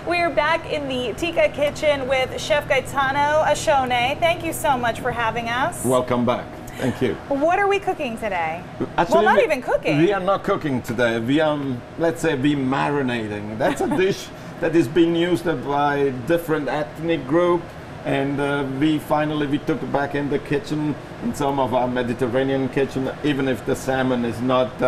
We are back in the Tiqa kitchen with Chef Gaetano Ascione. Thank you so much for having us. Welcome back. Thank you. What are we cooking today? Actually, well, not even cooking. We are not cooking today. We are, let's say, marinating. That's a dish that is being used by different ethnic groups. And we took it back in the kitchen, in some of our Mediterranean kitchen, even if the salmon is not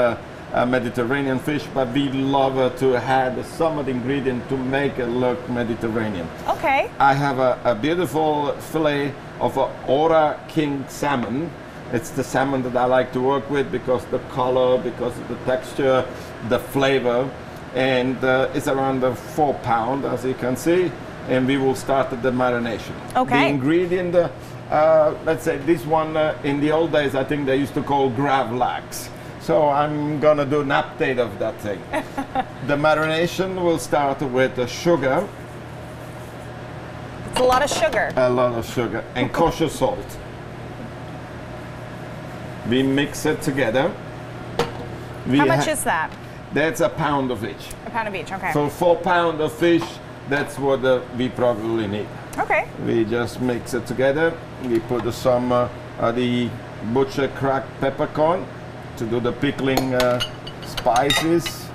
a Mediterranean fish, but we love to add some of the ingredients to make it look Mediterranean. Okay. I have a beautiful fillet of Ora King salmon. It's the salmon that I like to work with because the color, because of the texture, the flavor, and it's around 4 pounds, as you can see. And we will start the marination. Okay. The ingredient, let's say this one, in the old days, I think they used to call gravlax. So I'm gonna do an update of that thing. The marination will start with the sugar. It's a lot of sugar. A lot of sugar and kosher salt. We mix it together. How much is that? That's a pound of each. A pound of each, okay. So 4 pounds of fish, that's what we probably need. Okay. We just mix it together. We put some of the butcher cracked peppercorn to do the pickling spices.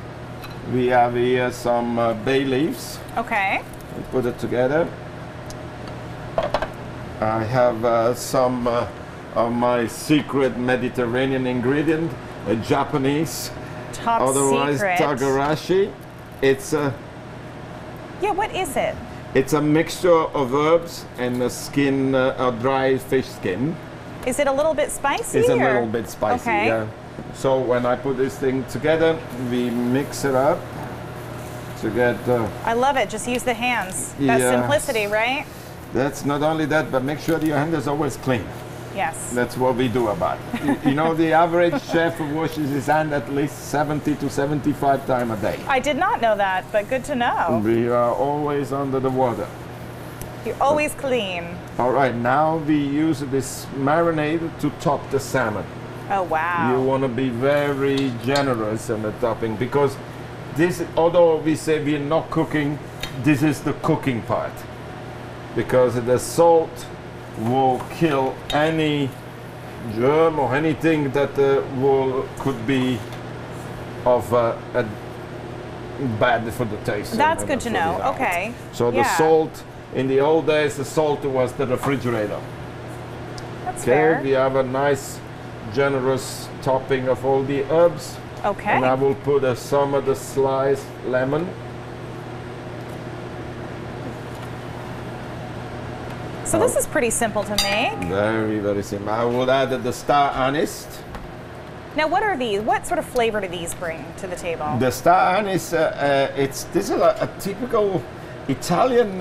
We have here some bay leaves. Okay. We put it together. I have some of my secret Mediterranean ingredient, a Japanese, top otherwise secret. Tagarashi. It's a Yeah, what is it? It's a mixture of herbs and a skin, a dry fish skin. Is it a little bit spicy? It's a or? little bit spicy, Okay. yeah. So when I put this thing together, we mix it up to get... I love it. Just use the hands. That Yeah. simplicity, right? That's not only that, but make sure that your hand is always clean. Yes. That's what we do about it. You know, the average chef washes his hand at least 70 to 75 times a day. I did not know that, but good to know. We are always under the water. You're always clean. All right, now we use this marinade to top the salmon. Oh, wow. You want to be very generous in the topping because this, although we say we're not cooking, this is the cooking part. Because the salt will kill any germ or anything that could be of bad for the taste. That's and good to for the know. health. Okay. So the Yeah. salt, in the old days, the salt was the refrigerator. That's Okay, fair. we have a nice, generous topping of all the herbs. Okay. And I will put some of the sliced lemon. So this is pretty simple to make. Very, very simple. I will add the star anise. Now, what are these? What sort of flavor do these bring to the table? The star anise, this is a typical Italian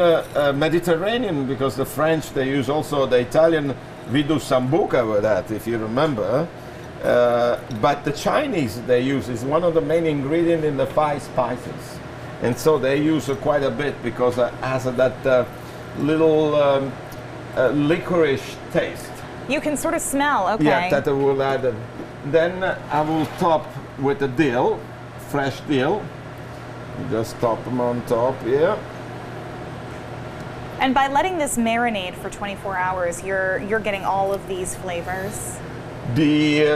Mediterranean, because the French, they use also the Italian, we do sambuca with that, if you remember. But the Chinese, they use, is one of the main ingredients in the 5 spices. And so they use it quite a bit because it has that little licorice taste. You can sort of smell, okay. Yeah, that I will add. Then I will top with the dill, fresh dill. Just top them on top here. And by letting this marinate for 24 hours, you're getting all of these flavors. The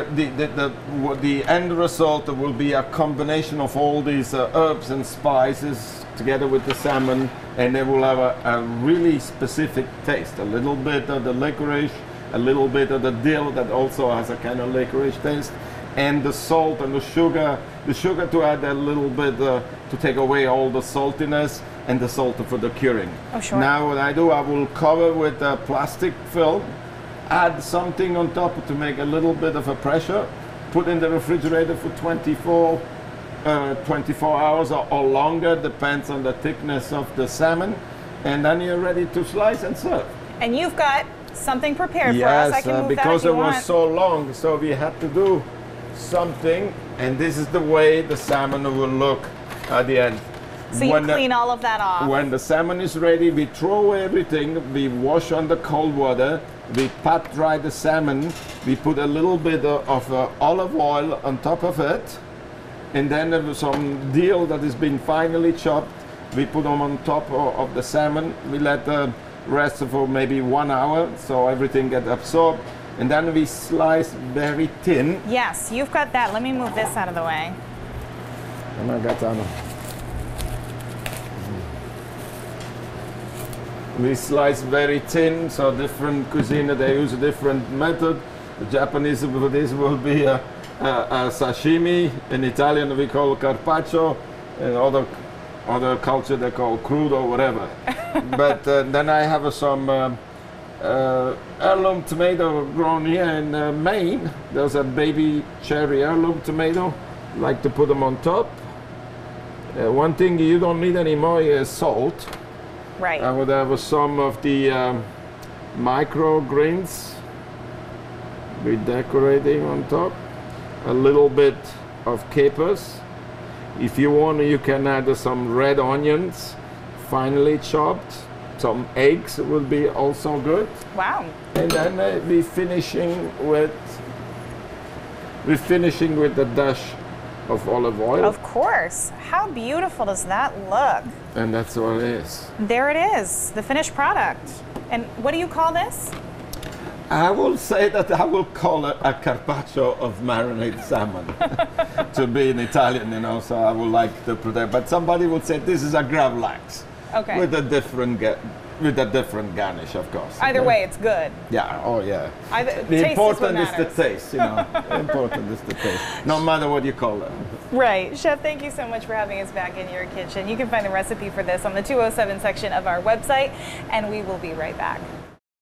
end result will be a combination of all these herbs and spices together with the salmon, and they will have a really specific taste. A little bit of the licorice, a little bit of the dill that also has a kind of licorice taste, and the salt and the sugar to add a little bit to take away all the saltiness, and the salt for the curing. Oh, sure. Now what I do, I will cover with a plastic film, add something on top to make a little bit of a pressure, put in the refrigerator for 24 hours or longer, depends on the thickness of the salmon, and then you're ready to slice and serve. And you've got something prepared for Yes, us. I can move because that if it you was want. so long, so we had to do something, and this is the way the salmon will look at the end. So you clean all of that off. When the salmon is ready, we throw everything, we wash under cold water, we pat dry the salmon, we put a little bit of olive oil on top of it, and then some dill that has been finely chopped. We put them on top of the salmon. We let the rest for maybe 1 hour so everything gets absorbed. And then we slice very thin. Yes, you've got that. Let me move this out of the way. And I got Gaetano. We slice very thin, so different cuisine, they use a different method. The Japanese for this will be a sashimi. In Italian we call carpaccio. In other culture they call crudo or whatever. But then I have some heirloom tomato grown here in Maine. There's a baby cherry heirloom tomato. Like to put them on top. One thing you don't need anymore is salt. Right. I would have some of the microgreens. We're decorating on top. A little bit of capers. If you want, you can add some red onions, finely chopped. Some eggs will be also good. Wow. And then we're finishing with the dash of olive oil. Of course. How beautiful does that look? And that's what it is. There it is, the finished product. And what do you call this? I will say that I will call it a carpaccio of marinated salmon. To be in Italian, you know, so I would like to protect. But somebody would say this is a gravlax. Okay. With a different garnish, of course. Either okay? way, it's good. Yeah. Oh, yeah. The important is the taste, you know. Important is the taste, no matter what you call it. Right. Chef, thank you so much for having us back in your kitchen. You can find the recipe for this on the 207 section of our website, and we will be right back.